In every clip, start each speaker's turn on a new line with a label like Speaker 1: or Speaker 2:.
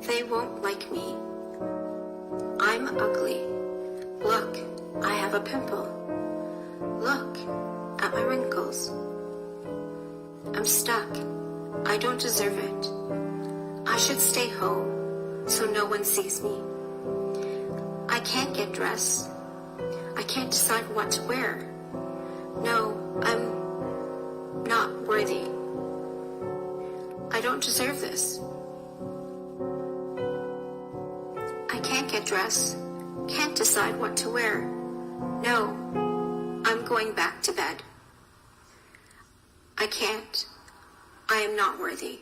Speaker 1: They won't like me. I'm ugly. Look, I have a pimple. Look at my wrinkles. I'm stuck. I don't deserve it. I should stay home so no one sees me. I can't get dressed. I can't decide what to wear. No, I'm not worthy. I don't deserve this. I can't get dressed. Can't decide what to wear. No, I'm going back to bed. I can't. I am not worthy.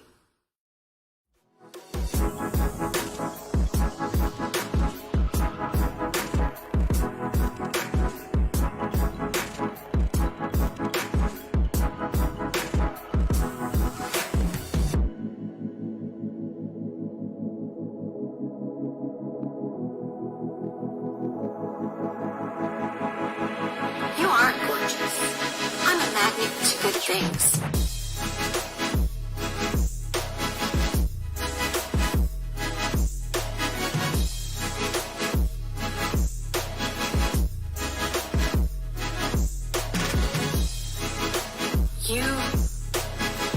Speaker 1: You aren't gorgeous. I'm a magnet to good things. You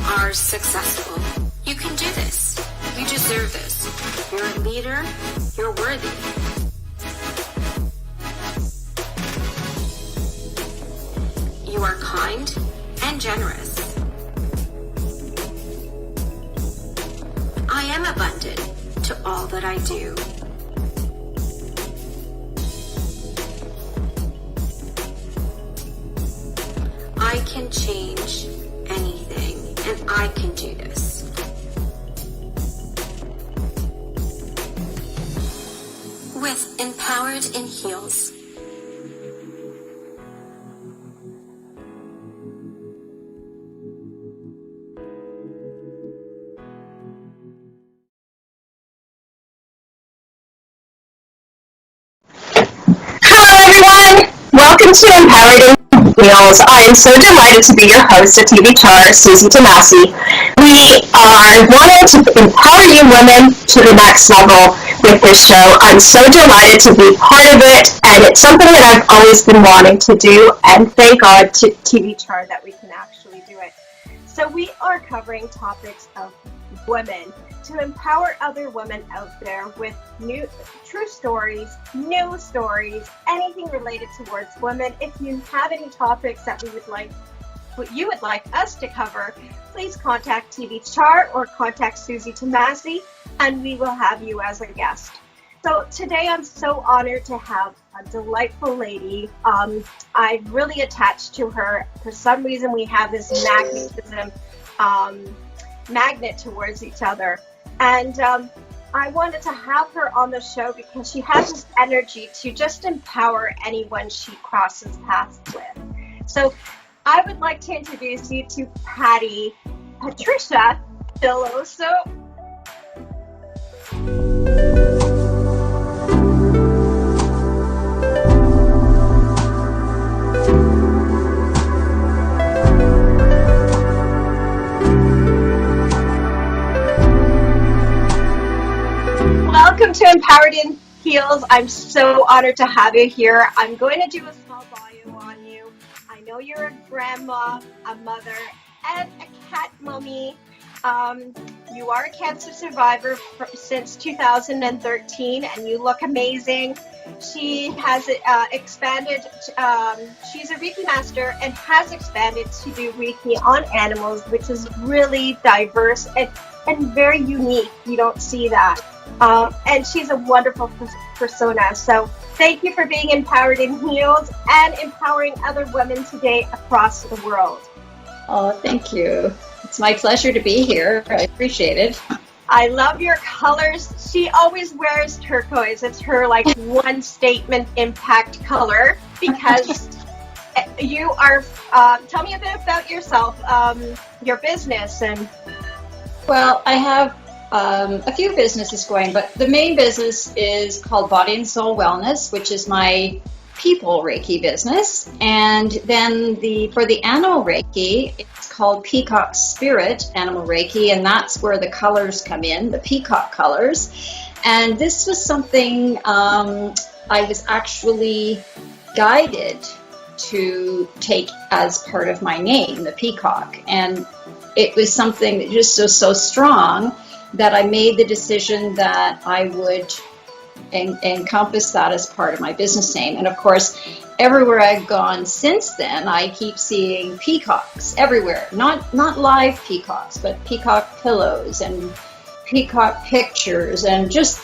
Speaker 1: are successful. You can do this. You deserve this. You're a leader. You're worthy. You are kind and generous. I am abundant to all that I do. I can change anything, and I can do this. With Empowered in Heels.
Speaker 2: Welcome to Empowered in Heels. I am so delighted to be your host at TV CHAAR, Suzy Tamasy. We are wanting to empower you women to the next level with this show. I'm so delighted to be part of it, and it's something that I've always been wanting to do, and thank God to TV CHAAR that we can actually do it. So we are covering topics of women to empower other women out there with new true stories, new stories, anything related towards women. If you have any topics that you would like us to cover, please contact TV CHAAR or contact Suzy Tamasy, and we will have you as a guest. So today I'm so honored to have a delightful lady. I've really attached to her. For some reason, we have this magnet towards each other. And I wanted to have her on the show because she has this energy to just empower anyone she crosses paths with. So I would like to introduce you to Patricia Dell'Osso. Welcome to Empowered in Heels. I'm so honored to have you here. I'm going to do a small bio on you. I know you're a grandma, a mother, and a cat mommy. You are a cancer survivor since 2013, and you look amazing. She has expanded. She's a Reiki master and has expanded to do Reiki on animals, which is really diverse and very unique. You don't see that. And she's a wonderful persona. So thank you for being Empowered in Heels and empowering other women today across the world.
Speaker 3: Oh, thank you. It's my pleasure to be here. I appreciate it.
Speaker 1: I love your colors. She always wears turquoise. It's her one statement impact color because you are, tell me a bit about yourself, your business.
Speaker 3: Well, I have a few businesses going, but the main business is called Body and Soul Wellness, which is my people Reiki business. And then for the animal Reiki, it's called Peacock Spirit Animal Reiki, and that's where the colors come in, the peacock colors. And this was something I was actually guided to take as part of my name, the peacock. And it was something that just was so strong that I made the decision that I would encompass that as part of my business name. And of course, everywhere I've gone since then, I keep seeing peacocks everywhere. Not live peacocks, but peacock pillows and peacock pictures, and just,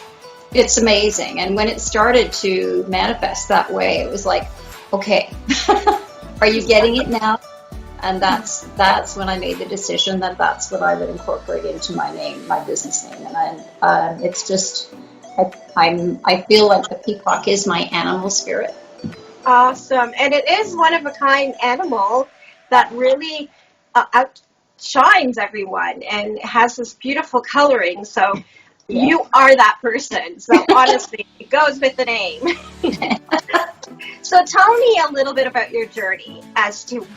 Speaker 3: it's amazing. And when it started to manifest that way, it was like, okay, are you getting it now? And that's when I made the decision that that's what I would incorporate into my name, my business name. And it's just, I feel like the peacock is my animal spirit.
Speaker 4: Awesome. And it is one of a kind animal that really outshines everyone and has this beautiful coloring. So you are that person. So honestly, it goes with the name. So tell me a little bit about your journey as to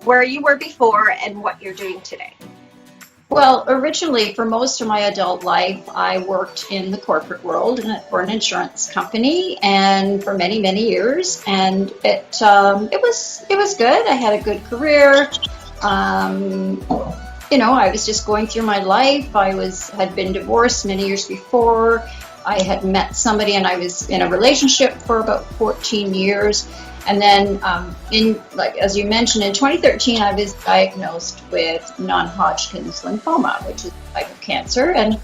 Speaker 4: where you were before and what you're doing today.
Speaker 3: Well, originally, for most of my adult life, I worked in the corporate world for an insurance company, and for many, many years. And it was good. I had a good career. I was just going through my life. Had been divorced many years before. I had met somebody, and I was in a relationship for about 14 years. And then, as you mentioned, in 2013, I was diagnosed with non-Hodgkin's lymphoma, which is a type of cancer. And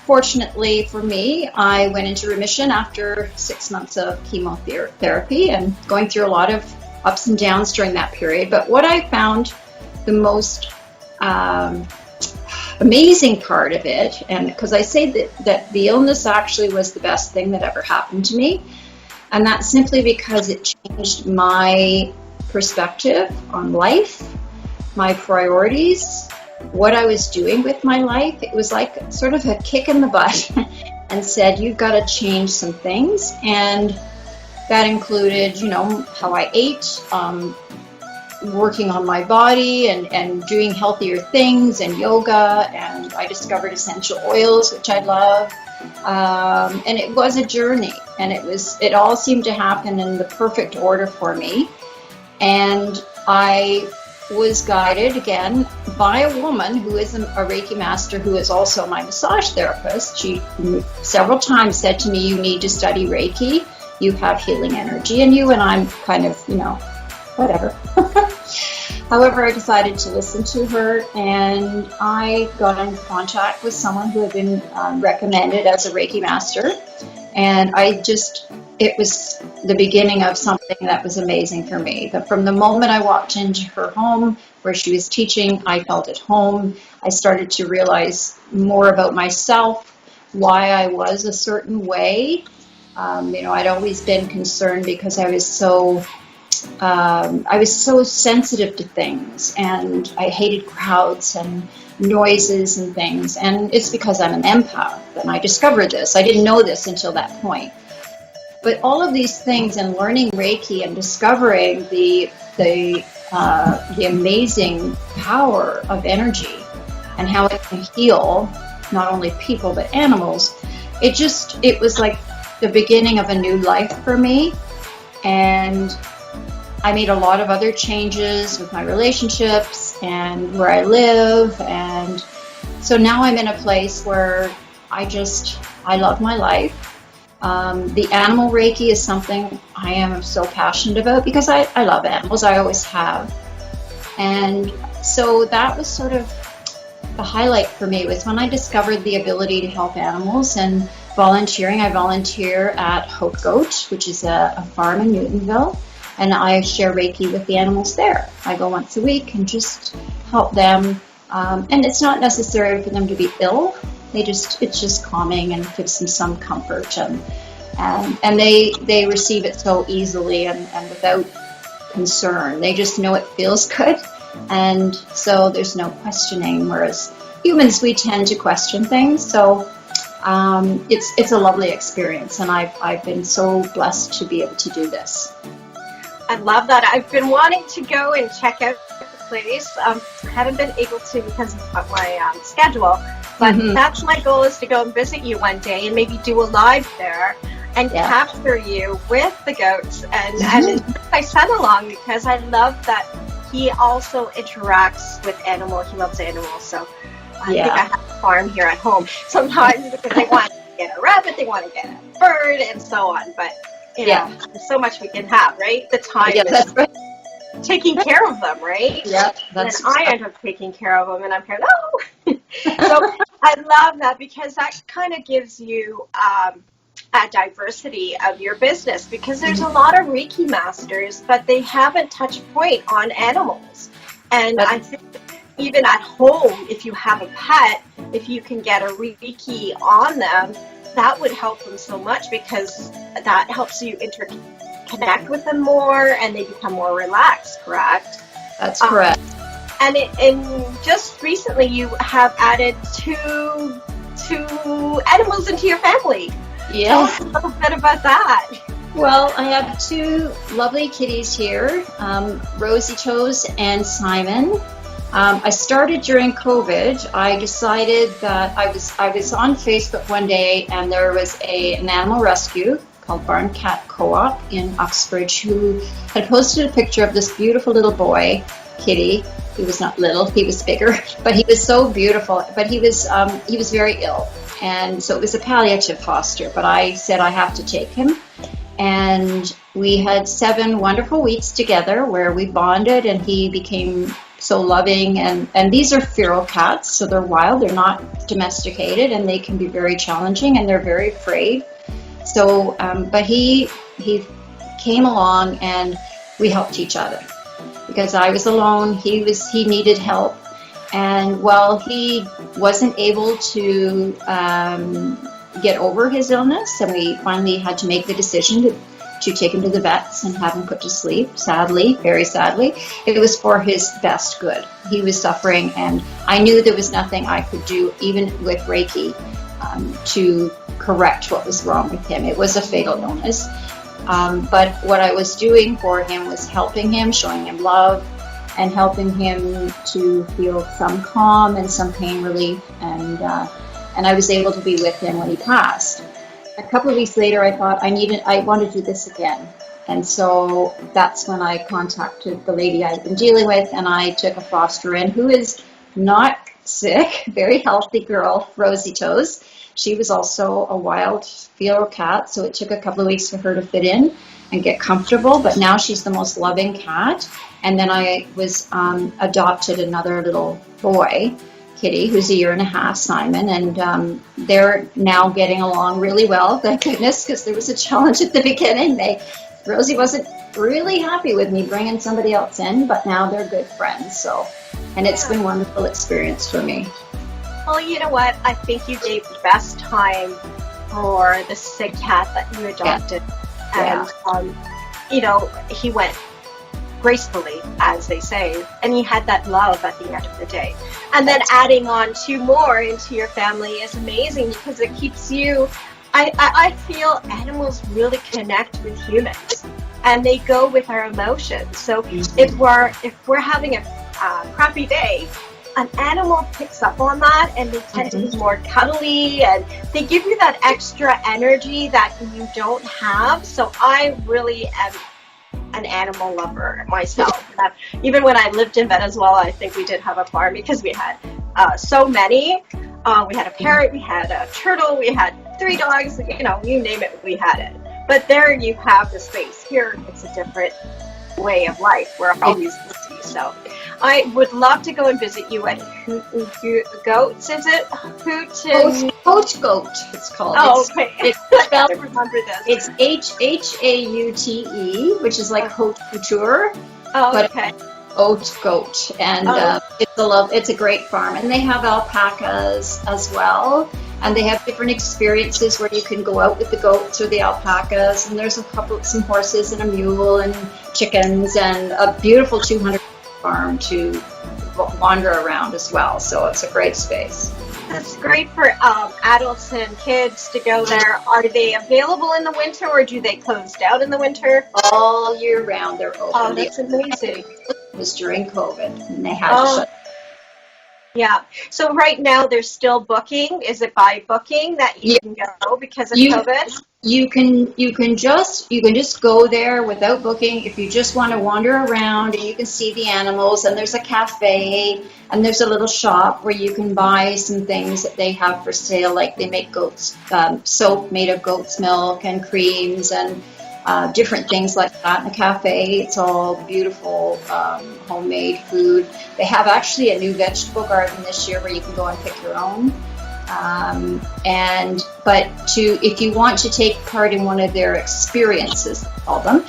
Speaker 3: fortunately for me, I went into remission after 6 months of chemotherapy and going through a lot of ups and downs during that period. But what I found the most amazing part of it, and because I say that the illness actually was the best thing that ever happened to me, and that's simply because it changed my perspective on life, my priorities, what I was doing with my life. It was like sort of a kick in the butt and said, you've got to change some things. And that included, how I ate, working on my body and doing healthier things and yoga. And I discovered essential oils, which I love. And it was a journey, and it all seemed to happen in the perfect order for me. And I was guided again by a woman who is a Reiki master, who is also my massage therapist. She several times said to me, you need to study Reiki. You have healing energy in you. And I'm kind of, whatever. However, I decided to listen to her, and I got in contact with someone who had been recommended as a Reiki master. And it was the beginning of something that was amazing for me. From the moment I walked into her home where she was teaching, I felt at home. I started to realize more about myself, why I was a certain way. I'd always been concerned because I was so sensitive to things, and I hated crowds and noises and things. And it's because I'm an empath, and I discovered this. I didn't know this until that point. But all of these things, and learning Reiki and discovering the amazing power of energy and how it can heal not only people but animals, it was like the beginning of a new life for me. And I made a lot of other changes with my relationships and where I live. And so now I'm in a place where I love my life. The animal Reiki is something I am so passionate about because I love animals. I always have. And so that was sort of the highlight for me, was when I discovered the ability to help animals and volunteering. I volunteer at Hope Goat, which is a farm in Newtonville. And I share Reiki with the animals there. I go once a week and just help them. And it's not necessary for them to be ill. It's just calming and gives them some comfort. And they receive it so easily and without concern. They just know it feels good. And so there's no questioning. Whereas humans, we tend to question things. So it's a lovely experience. And I've been so blessed to be able to do this.
Speaker 4: I love that. I've been wanting to go and check out the place. I haven't been able to because of my schedule. But
Speaker 3: Mhm.
Speaker 4: that's my goal, is to go and visit you one day and maybe do a live there and
Speaker 3: Yeah.
Speaker 4: capture you with the goats and invite my son along, because I love that he also interacts with animals. He loves animals. So I think I have a farm here at home sometimes, because they want to get a rabbit, they want to get a bird, and so on. But you know, there's so much we can have, right? The time
Speaker 3: Yeah,
Speaker 4: is
Speaker 3: that's right.
Speaker 4: taking care of them, right?
Speaker 3: Yeah,
Speaker 4: And
Speaker 3: that's
Speaker 4: then I end up taking care of them, and I'm here, no. So I love that, because that kind of gives you a diversity of your business, because there's a lot of Reiki masters, but they haven't touched point on animals. And I think even at home, if you have a pet, if you can get a Reiki on them, that would help them so much, because that helps you interconnect with them more and they become more relaxed, correct?
Speaker 3: That's correct.
Speaker 4: And just recently you have added two animals into your family. Tell us a little bit about that.
Speaker 3: Well, I have two lovely kitties here, Rosie Chose and Simon. I started during COVID. I decided that I was on Facebook one day, and there was an animal rescue called Barn Cat Co-op in Uxbridge who had posted a picture of this beautiful little boy, kitty. He was not little, he was bigger, but he was so beautiful. But he was very ill, and so it was a palliative foster. But I said I have to take him, and we had 7 wonderful weeks together where we bonded, and he became so loving. And these are feral cats, so they're wild, they're not domesticated, and they can be very challenging, and they're very afraid. So, but he came along, and we helped each other, because I was alone, he needed help. And while he wasn't able to get over his illness, and we finally had to make the decision to take him to the vets and have him put to sleep, sadly, very sadly, it was for his best good. He was suffering, and I knew there was nothing I could do, even with Reiki, to correct what was wrong with him. It was a fatal illness. But what I was doing for him was helping him, showing him love, and helping him to feel some calm and some pain relief. And I was able to be with him when he passed. A couple of weeks later, I thought I want to do this again. And so that's when I contacted the lady I've been dealing with, and I took a foster in who is not sick, very healthy girl, Rosie Toes. She was also a wild feral cat, so it took a couple of weeks for her to fit in and get comfortable, but now she's the most loving cat. And then I was adopted another little boy, kitty, who's 1.5 years, Simon, and they're now getting along really well, thank goodness, because there was a challenge at the beginning. Rosie wasn't really happy with me bringing somebody else in, but now they're good friends. So, and it's been a wonderful experience for me.
Speaker 4: Well, you know what? I think you gave the best time for the sick cat that you adopted.
Speaker 3: Yeah.
Speaker 4: And, you know, he went gracefully, as they say, and he had that love at the end of the day. And then adding on 2 more into your family is amazing, because it keeps you, I feel animals really connect with humans, and they go with our emotions. So if we're having a crappy day, an animal picks up on that, and they tend to be more cuddly, and they give you that extra energy that you don't have. So I really am an animal lover myself. Even when I lived in Venezuela, I think we did have a farm, because we had so many. We had a parrot, we had a turtle, we had 3 dogs, you know, you name it, we had it. But there you have the space. Here, it's a different way of life. We're always busy. So I would love to go and visit you at Goats, is it?
Speaker 3: Hoot Goat, it's called.
Speaker 4: Oh, okay.
Speaker 3: It's
Speaker 4: I remember this.
Speaker 3: It's Haute, which is like haute couture.
Speaker 4: Oh, okay.
Speaker 3: Oat Goat, and it's a great farm, and they have alpacas as well, and they have different experiences where you can go out with the goats or the alpacas, and there's some horses and a mule and chickens, and a beautiful 200 farm to wander around as well. So it's a great space.
Speaker 4: That's great for adults and kids to go there. Are they available in the winter, or do they close down in the winter?
Speaker 3: All year round they're open.
Speaker 4: Oh, that's amazing.
Speaker 3: It was during COVID, and they had to shut.
Speaker 4: Yeah. So right now there's still booking. Is it by booking that you can go because of COVID?
Speaker 3: You can just go there without booking if you just want to wander around and you can see the animals, and there's a cafe and there's a little shop where you can buy some things that they have for sale, like they make soap made of goat's milk and creams and different things like that in the cafe. It's all beautiful homemade food. They have actually a new vegetable garden this year where you can go and pick your own. If you want to take part in one of their experiences, they call them,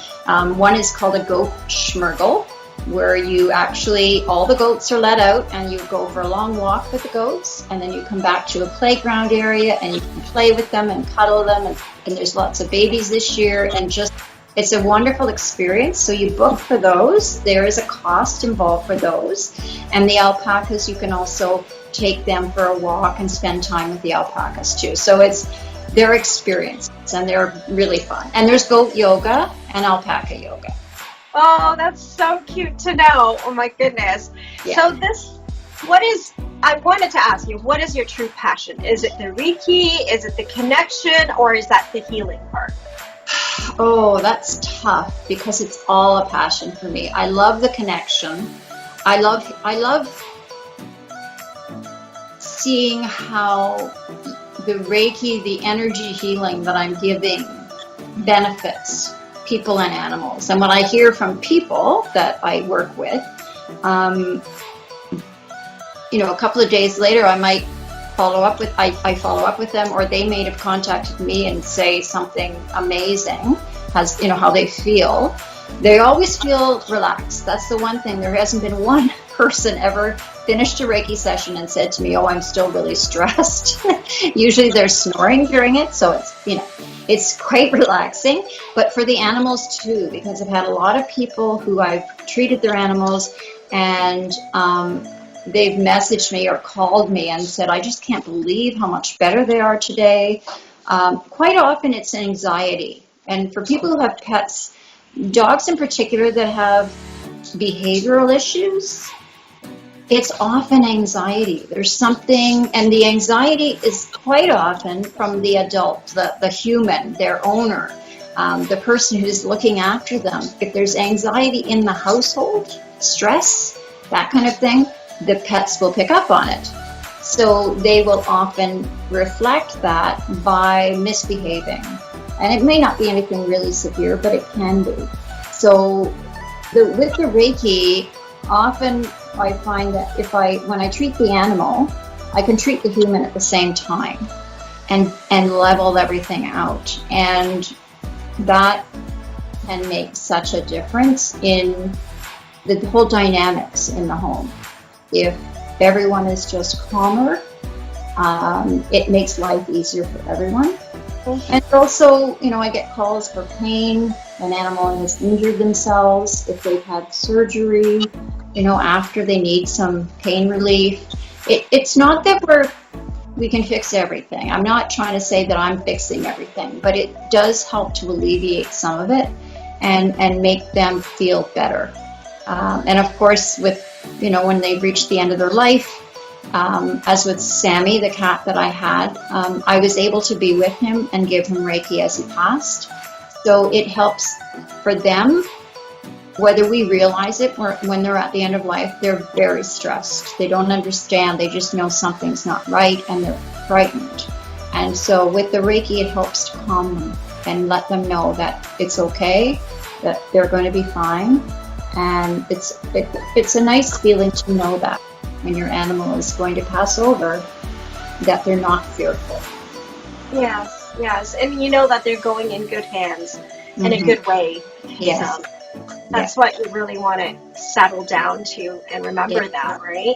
Speaker 3: one is called a goat schmergel, where you actually, all the goats are let out and you go for a long walk with the goats, and then you come back to a playground area and you can play with them and cuddle them, and there's lots of babies this year, and just, it's a wonderful experience. So you book for those. There is a cost involved for those. And the alpacas, you can also take them for a walk and spend time with the alpacas too. So it's their experiences, and they're really fun. And there's goat yoga and alpaca yoga.
Speaker 4: Oh, that's so cute to know. Oh my goodness.
Speaker 3: Yeah.
Speaker 4: So I wanted to ask you, what is your true passion? Is it the Reiki? Is it the connection? Or is that the healing part?
Speaker 3: Oh, that's tough because it's all a passion for me. I love the connection. I love seeing how the Reiki, the energy healing that I'm giving, benefits people and animals. And when I hear from people that I work with, a couple of days later, I might follow up with them, or they may have contacted me and say something amazing, how they feel. They always feel relaxed. That's the one thing. There hasn't been one person ever finished a Reiki session and said to me, "Oh, I'm still really stressed." Usually they're snoring during it, so it's quite relaxing. But for the animals too, because I've had a lot of people who I've treated their animals, and they've messaged me or called me and said, "I just can't believe how much better they are today." Quite often it's anxiety. And for people who have pets, dogs in particular that have behavioral issues, it's often anxiety. There's something, and the anxiety is quite often from the adult, the human, their owner, the person who's looking after them. If there's anxiety in the household, stress, that kind of thing, the pets will pick up on it. So they will often reflect that by misbehaving. And it may not be anything really severe, but it can be. So with the Reiki, often I find that when I treat the animal, I can treat the human at the same time and level everything out. And that can make such a difference in the whole dynamics in the home. If everyone is just calmer, it makes life easier for everyone. And also, I get calls for pain. An animal has injured themselves, if they've had surgery, after they need some pain relief. It's not that we can fix everything. I'm not trying to say that I'm fixing everything, but it does help to alleviate some of it and make them feel better. And of course, with when they've reached the end of their life, as with Sammy, the cat that I had, I was able to be with him and give him Reiki as he passed. So it helps for them, whether we realize it or when they're at the end of life, they're very stressed. They don't understand. They just know something's not right and they're frightened. And so with the Reiki, it helps to calm them and let them know that it's okay, that they're going to be fine. And it's a nice feeling to know that when your animal is going to pass over, that they're not fearful.
Speaker 4: Yes, and you know that they're going in good hands, in a good way.
Speaker 3: Yes.
Speaker 4: So that's what you really want to settle down to and remember that, right?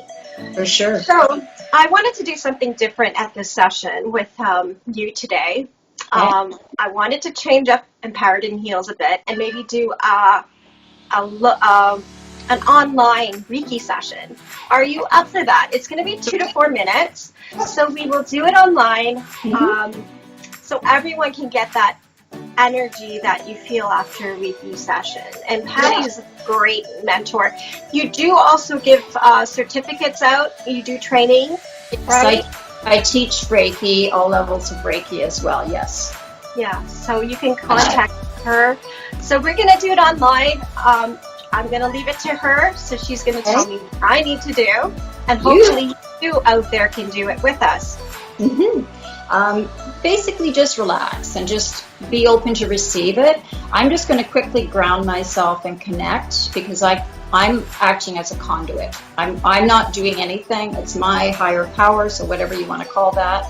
Speaker 3: For sure.
Speaker 4: So I wanted to do something different at this session with you today.
Speaker 3: Okay.
Speaker 4: I wanted to change up Empowered in Heels a bit and maybe do an online Reiki session. Are you up for that? It's going to be 2 to 4 minutes, so we will do it online, so everyone can get that energy that you feel after a Reiki session. And Patty is a great mentor. You do also give certificates out. You do training, right?
Speaker 3: I teach Reiki, all levels of Reiki as well, yes.
Speaker 4: Yeah, so you can contact her. So we're going to do it online. I'm going to leave it to her, so she's going to tell me what I need to do. And hopefully you out there can do it with us.
Speaker 3: Basically just relax and just be open to receive it. I'm just going to quickly ground myself and connect, because I'm acting as a conduit. I'm not doing anything. It's my higher power, so whatever you want to call that,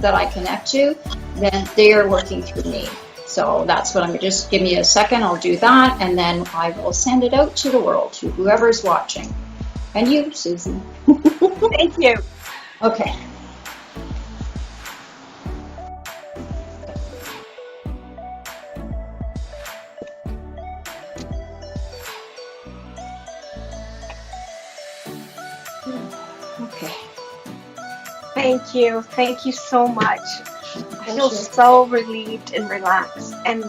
Speaker 3: that I connect to, then they are working through me. So that's what I'm going to just give me a second. I'll do that, and then I will send it out to the world, to whoever's watching. And you, Suzy.
Speaker 4: Thank you.
Speaker 3: Okay. Okay.
Speaker 4: Thank you. Thank you so much. I feel so relieved and relaxed. And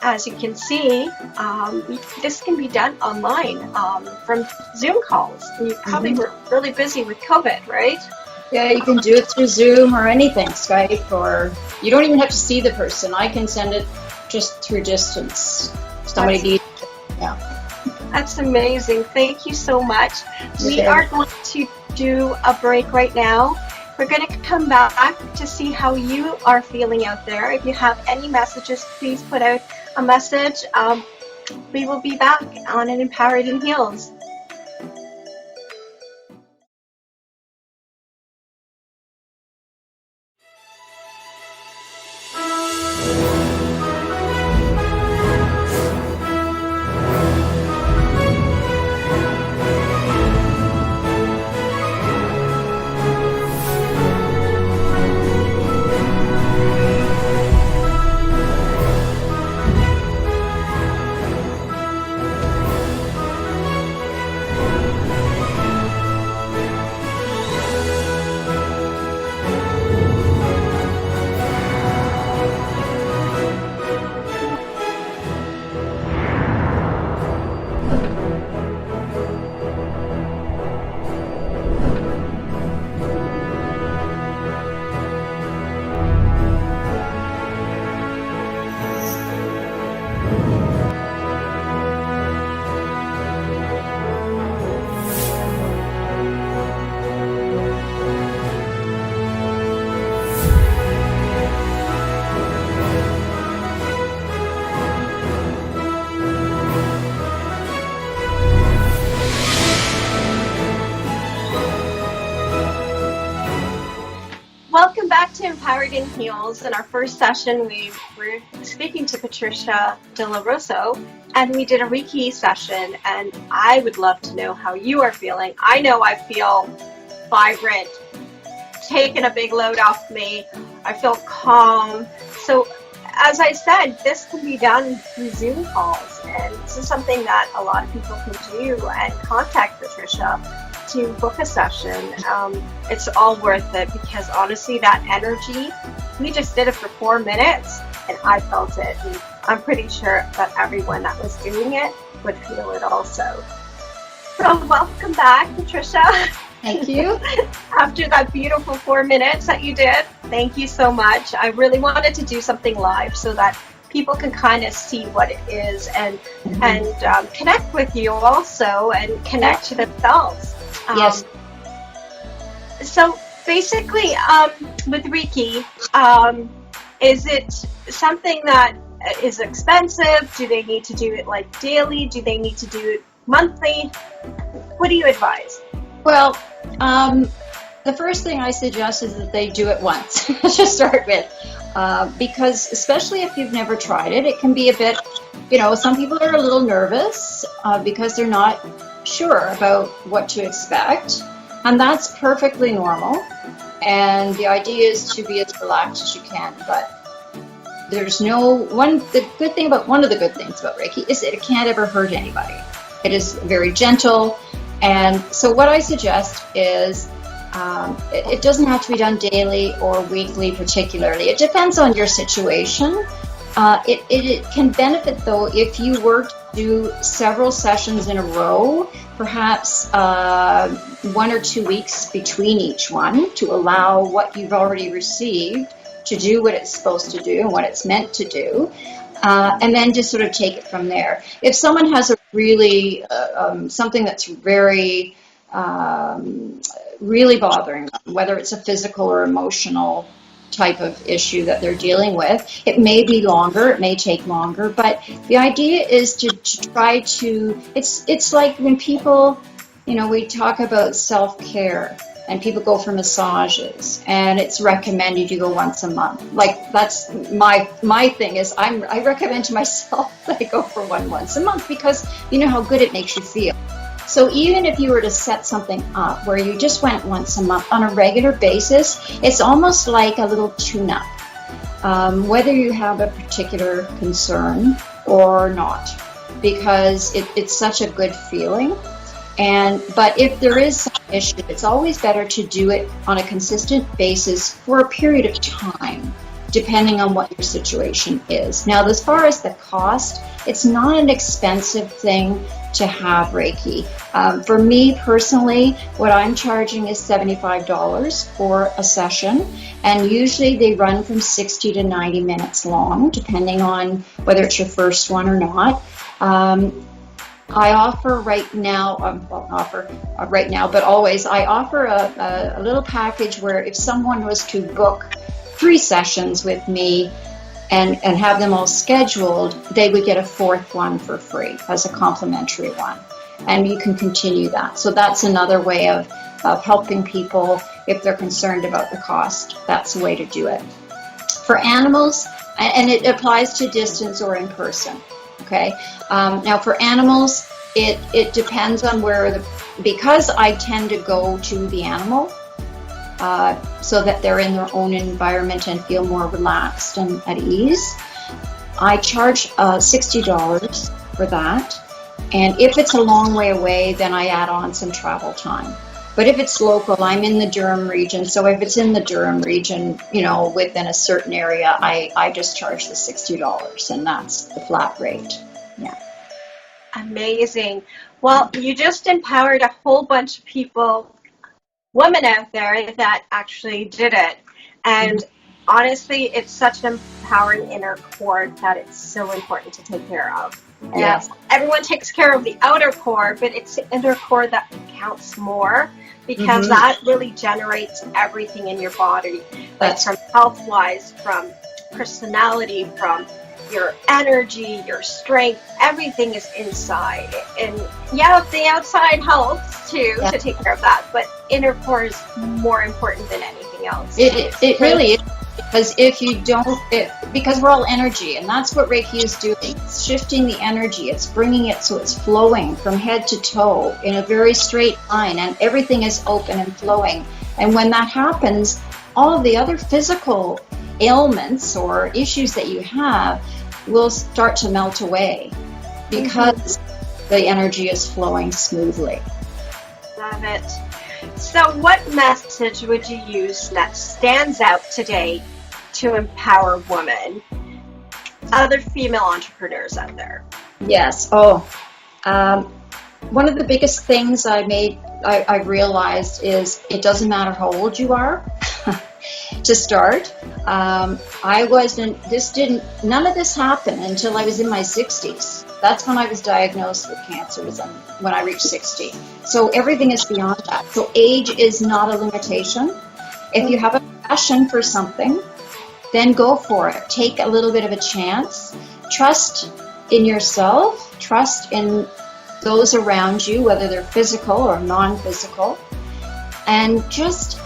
Speaker 4: as you can see, this can be done online from Zoom calls. And you probably were really busy with COVID, right?
Speaker 3: Yeah, you can do it through Zoom or anything, Skype, or you don't even have to see the person. I can send it just through distance.
Speaker 4: That's amazing. Thank you so much. We are going to do a break right now. We're going to come back to see how you are feeling out there. If you have any messages, please put out a message. We will be back on an Empowered in Heels. Welcome back to Empowered in Heels. In our first session, we were speaking to Patricia Dell'Osso, and we did a Reiki session, and I would love to know how you are feeling. I know I feel vibrant, taking a big load off me. I feel calm. So, as I said, this can be done through Zoom calls, and this is something that a lot of people can do, and contact Patricia to book a session. It's all worth it, because honestly, that energy, we just did it for 4 minutes and I felt it. And I'm pretty sure that everyone that was doing it would feel it also. So welcome back, Patricia.
Speaker 3: Thank you.
Speaker 4: After that beautiful 4 minutes that you did, thank you so much. I really wanted to do something live so that people can kind of see what it is, and connect with you also, and connect to themselves.
Speaker 3: Yes.
Speaker 4: So basically, with Reiki, is it something that is expensive? Do they need to do it like daily? Do they need to do it monthly? What do you advise?
Speaker 3: Well, the first thing I suggest is that they do it once to start with, because especially if you've never tried it, it can be a bit, some people are a little nervous because they're not sure about what to expect, and that's perfectly normal. And the idea is to be as relaxed as you can, but there's one of the good things about Reiki is that it can't ever hurt anybody. It is very gentle, and so what I suggest is it doesn't have to be done daily or weekly particularly. It depends on your situation, It can benefit, though, if you were to do several sessions in a row, perhaps 1 or 2 weeks between each one, to allow what you've already received to do what it's supposed to do and what it's meant to do, and then just sort of take it from there. If someone has a really something that's very really bothering them, whether it's a physical or emotional type of issue that they're dealing with, it may be longer, it may take longer, but the idea is to try to, it's like when people, we talk about self-care, and people go for massages, and it's recommended you go once a month. Like, that's my thing is I recommend to myself that I go for one once a month, because you know how good it makes you feel. So even if you were to set something up where you just went once a month on a regular basis, it's almost like a little tune-up, whether you have a particular concern or not, because it's such a good feeling. But if there is some issue, it's always better to do it on a consistent basis for a period of time, depending on what your situation is. Now, as far as the cost, it's not an expensive thing to have Reiki. For me personally, what I'm charging is $75 for a session, and usually they run from 60 to 90 minutes long, depending on whether it's your first one or not. I offer right now, but always, I offer a little package where if someone was to book 3 sessions with me and have them all scheduled, they would get a 4th one for free as a complimentary one. And you can continue that. So that's another way of helping people if they're concerned about the cost. That's the way to do it. For animals, and it applies to distance or in person. Okay. Now for animals, it depends on because I tend to go to the animal so that they're in their own environment and feel more relaxed and at ease. I charge $60 for that. And if it's a long way away, then I add on some travel time. But if it's local, I'm in the Durham region. So if it's in the Durham region, within a certain area, I just charge the $60, and that's the flat rate. Yeah.
Speaker 4: Amazing. Well, you just empowered a whole bunch of people, women out there that actually did it. And honestly, it's such an empowering inner core that it's so important to take care of.
Speaker 3: Yes.
Speaker 4: Everyone takes care of the outer core, but it's the inner core that counts more, because that really generates everything in your body, like from health-wise, from personality, from your energy, your strength, everything is inside. And yeah, the outside helps too to take care of that, but inner core is more important than anything else.
Speaker 3: It really is. Because if you don't, because we're all energy, and that's what Reiki is doing. It's shifting the energy. It's bringing it so it's flowing from head to toe in a very straight line, and everything is open and flowing. And when that happens, all of the other physical ailments or issues that you have will start to melt away because the energy is flowing smoothly.
Speaker 4: Love it. So what message would you use that stands out today to empower women, other female entrepreneurs out there?
Speaker 3: Yes. One of the biggest things I've realized is it doesn't matter how old you are to start. None of this happened until I was in my 60s. That's when I was diagnosed with cancer, when I reached 60. So everything is beyond that. So age is not a limitation. If you have a passion for something, then go for it. Take a little bit of a chance. Trust in yourself. Trust in those around you, whether they're physical or non-physical. And just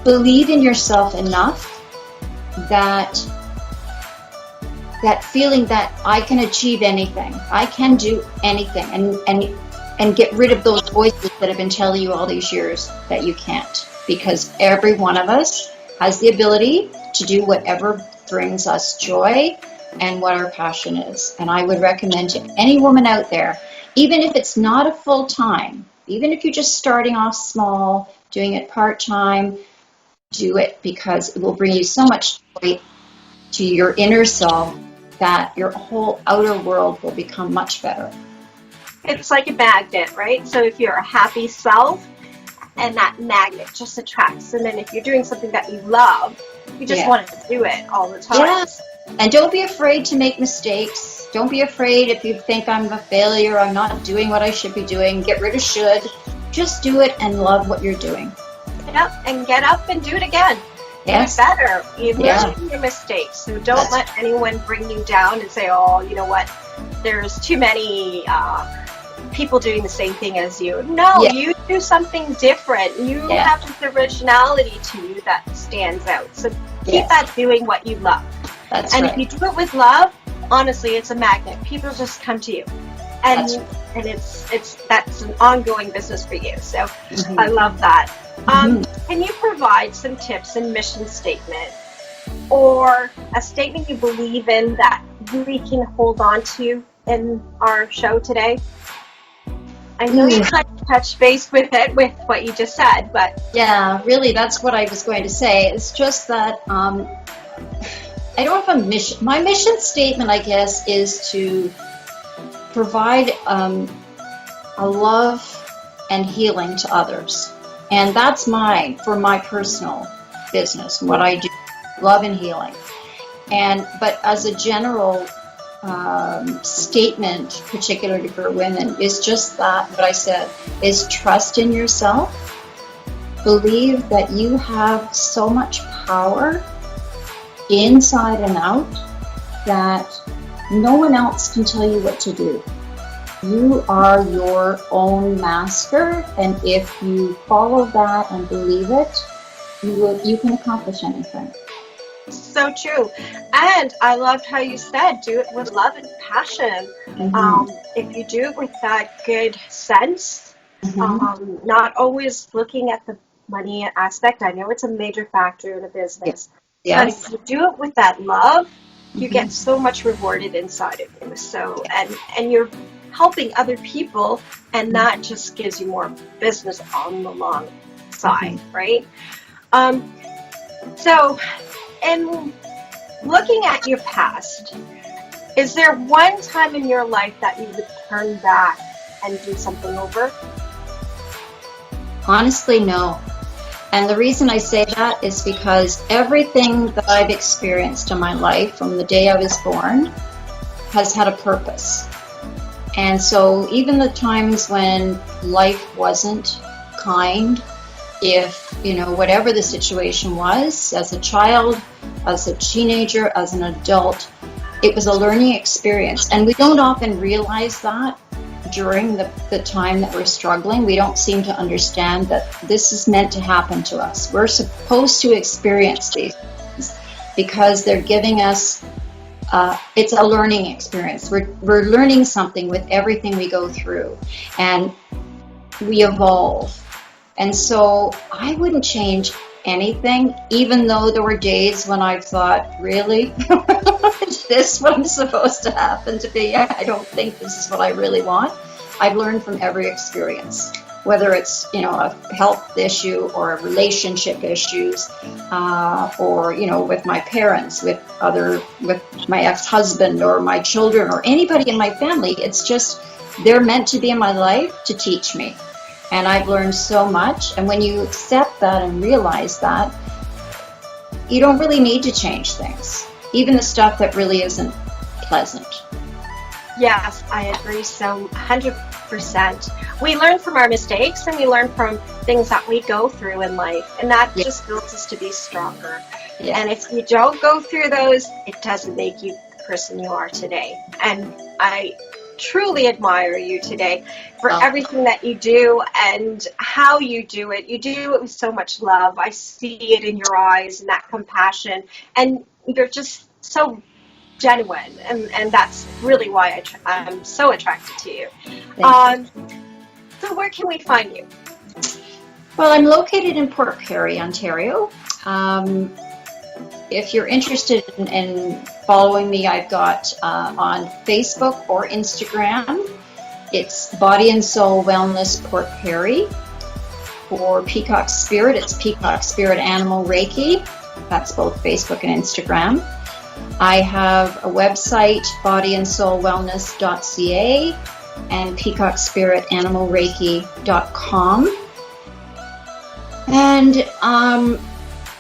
Speaker 3: believe in yourself enough that feeling that I can achieve anything, I can do anything, and get rid of those voices that have been telling you all these years that you can't, because every one of us has the ability to do whatever brings us joy and what our passion is. And I would recommend to any woman out there, even if it's not a full-time, even if you're just starting off small, doing it part-time, do it, because it will bring you so much joy to your inner self that your whole outer world will become much better.
Speaker 4: It's like a magnet, right? So if you're a happy self, and that magnet just attracts. And then if you're doing something that you love, you just want to do it all the time.
Speaker 3: Yes. And don't be afraid to make mistakes. Don't be afraid if you think I'm a failure, I'm not doing what I should be doing. Get rid of should. Just do it and love what you're doing.
Speaker 4: Yep, and get up and do it again.
Speaker 3: Yes.
Speaker 4: Do it better. You learn from your mistakes. So don't let anyone bring you down and say, oh, you know what, there's too many people doing the same thing as you. No, you do something different. You have this originality to you that stands out. So keep that doing what you love.
Speaker 3: That's
Speaker 4: and
Speaker 3: right.
Speaker 4: if you do it with love, honestly, it's a magnet. People just come to you. And and that's an ongoing business for you. So I love that. Can you provide some tips and mission statement or a statement you believe in that we can hold on to in our show today? I know you kind of touched base with it with what you just said, but
Speaker 3: yeah, really, that's what I was going to say. It's just that I don't have a mission. My mission statement, I guess, is to provide a love and healing to others. And that's mine for my personal business, what I do, love and healing. But as a general statement, particularly for women, is just that, what I said, is trust in yourself. Believe that you have so much power inside and out that no one else can tell you what to do. You are your own master, and if you follow that and believe it, you can accomplish anything.
Speaker 4: So true. And I loved how you said, do it with love and passion. If you do it with that good sense, not always looking at the money aspect. I know it's a major factor in a business. But if you do it with that love, you get so much rewarded inside of you. So, and you're helping other people, and that just gives you more business on the long side, right? So, in looking at your past, is there one time in your life that you would turn back and do something over?
Speaker 3: Honestly, no. And the reason I say that is because everything that I've experienced in my life from the day I was born has had a purpose. And so even the times when life wasn't kind, if, whatever the situation was, as a child, as a teenager, as an adult, it was a learning experience. And we don't often realize that during the time that we're struggling. We don't seem to understand that this is meant to happen to us. We're supposed to experience these things because they're giving us, it's a learning experience. We're learning something with everything we go through, and we evolve. And so I wouldn't change anything, even though there were days when I thought, really? Is this what I'm supposed to happen to be? I don't think this is what I really want. I've learned from every experience, whether it's, a health issue or a relationship issues, or, with my parents, with my ex-husband or my children or anybody in my family. It's just, they're meant to be in my life to teach me. And I've learned so much. And when you accept that and realize that, you don't really need to change things, even the stuff that really isn't pleasant.
Speaker 4: Yes, I agree so 100%. We learn from our mistakes, and we learn from things that we go through in life, and that just builds us to be stronger. And if you don't go through those, it doesn't make you the person you are today. And I truly admire you today for everything that you do and how you do it. You do it with so much love. I see it in your eyes and that compassion, and you're just so genuine, and that's really why I'm so attracted to you. So where can we find you?
Speaker 3: Well, I'm located in Port Perry, Ontario. If you're interested in following me, I've got on Facebook or Instagram, it's Body and Soul Wellness Port Perry. For Peacock Spirit, it's Peacock Spirit Animal Reiki. That's both Facebook and Instagram. I have a website, bodyandsoulwellness.ca and peacockspiritanimalreiki.com. And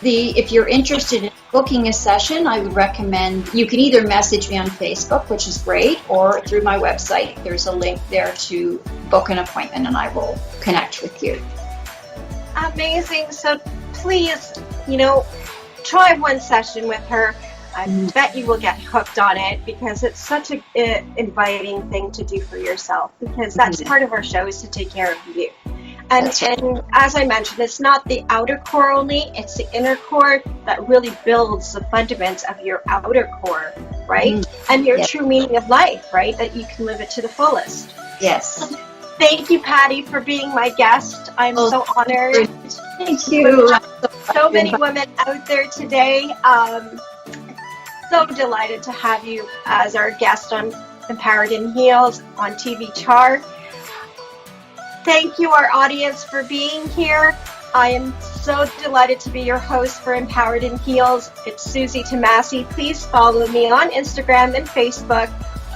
Speaker 3: if you're interested in booking a session, I would recommend you can either message me on Facebook, which is great, or through my website. There's a link there to book an appointment and I will connect with you.
Speaker 4: Amazing. So please, try one session with her. I bet you will get hooked on it because it's such an inviting thing to do for yourself, because that's part of our show is to take care of you. And as I mentioned, it's not the outer core only, it's the inner core that really builds the fundaments of your outer core, right? And your true meaning of life, right? That you can live it to the fullest.
Speaker 3: Yes.
Speaker 4: Thank you, Patty, for being my guest. I'm so honored.
Speaker 3: Thank you.
Speaker 4: So many women out there today. So delighted to have you as our guest on Empowered in Heels on TV CHAAR. Thank you, our audience, for being here. I am so delighted to be your host for Empowered in Heels. It's Suzy Tamasy. Please follow me on Instagram and Facebook.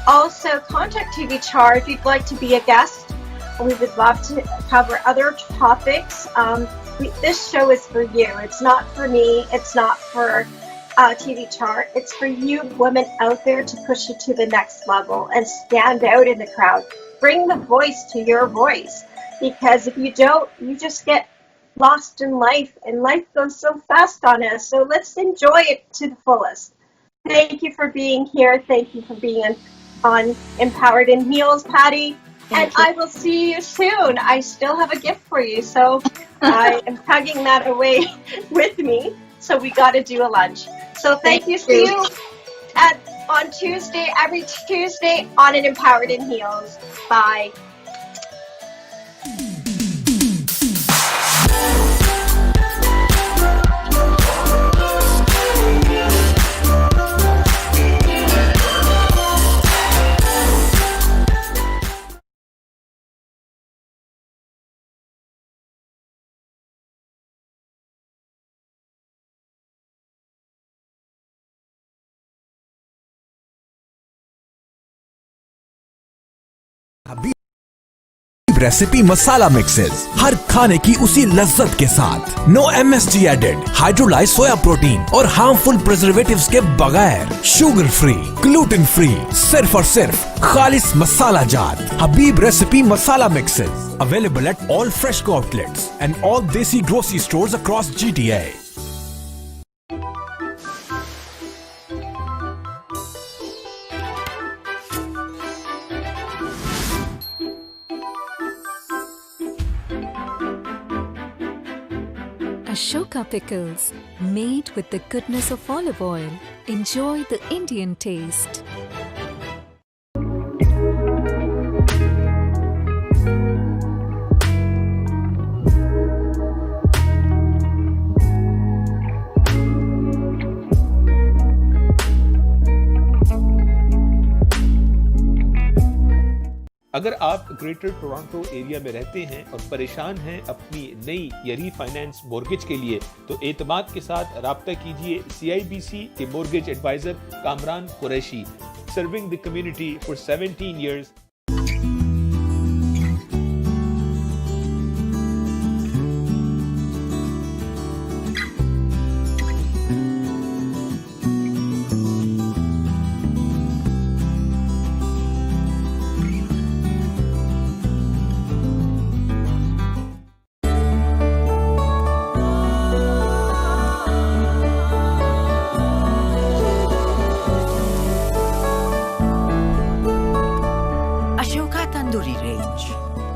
Speaker 4: Also, contact TV CHAAR if you'd like to be a guest. We would love to cover other topics. This show is for you. It's not for me. It's not for TV CHAAR. It's for you women out there to push it to the next level and stand out in the crowd. Bring the voice to your voice. Because if you don't, you just get lost in life, and life goes so fast on us. So let's enjoy it to the fullest. Thank you for being here. Thank you for being on Empowered in Heels, Patty. I will see you soon. I still have a gift for you, so I am tugging that away with me. So we got to do a lunch. So thank you. See you on Tuesday, every Tuesday on an Empowered in Heels. Bye.
Speaker 5: Recipe masala mixes, हर खाने की उसी लज्जत के साथ। No MSG added, hydrolyze soya protein और harmful preservatives के बगैर, शुगर फ्री, ग्लूटेन फ्री, सिर्फ और सिर्फ खालिस मसाला जात। Habib recipe masala mixes, available at all FreshCo outlets and all desi grocery stores across GTA.
Speaker 6: Ashoka pickles, made with the goodness of olive oil. Enjoy the Indian taste.
Speaker 7: अगर आप ग्रेटर टोरंटो एरिया में रहते हैं और परेशान हैं अपनी नई या रीफाइनेंस मोर्गेज के लिए, तो एतमाद के साथ राब्ता कीजिए CIBC के mortgage advisor Kamran Qureshi, serving the community for 17 years.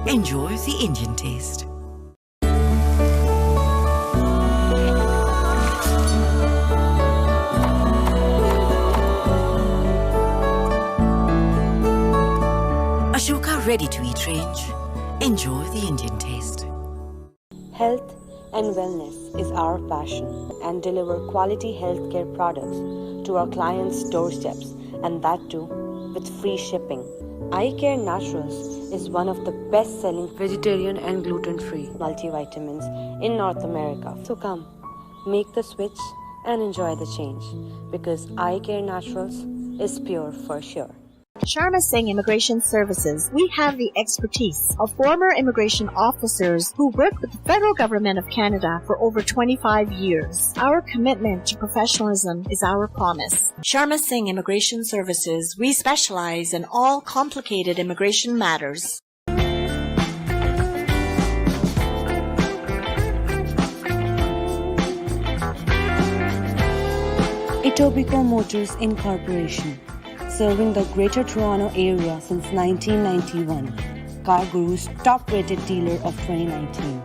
Speaker 8: Enjoy the Indian taste. Ashoka ready-to-eat range. Enjoy the Indian taste.
Speaker 9: Health and wellness is our passion, and deliver quality healthcare products to our clients' doorsteps, and that too with free shipping. Eye Care Naturals is one of the best-selling vegetarian and gluten-free multivitamins in North America. So come, make the switch and enjoy the change, because Eye Care Naturals is pure for sure.
Speaker 10: Sharma Singh Immigration Services. We have the expertise of former immigration officers who worked with the federal government of Canada for over 25 years. Our commitment to professionalism is our promise. Sharma Singh Immigration Services. We specialize in all complicated immigration matters.
Speaker 9: Etobicoke Motors Incorporation, serving the Greater Toronto Area since 1991. Car Guru's top-rated dealer of 2019.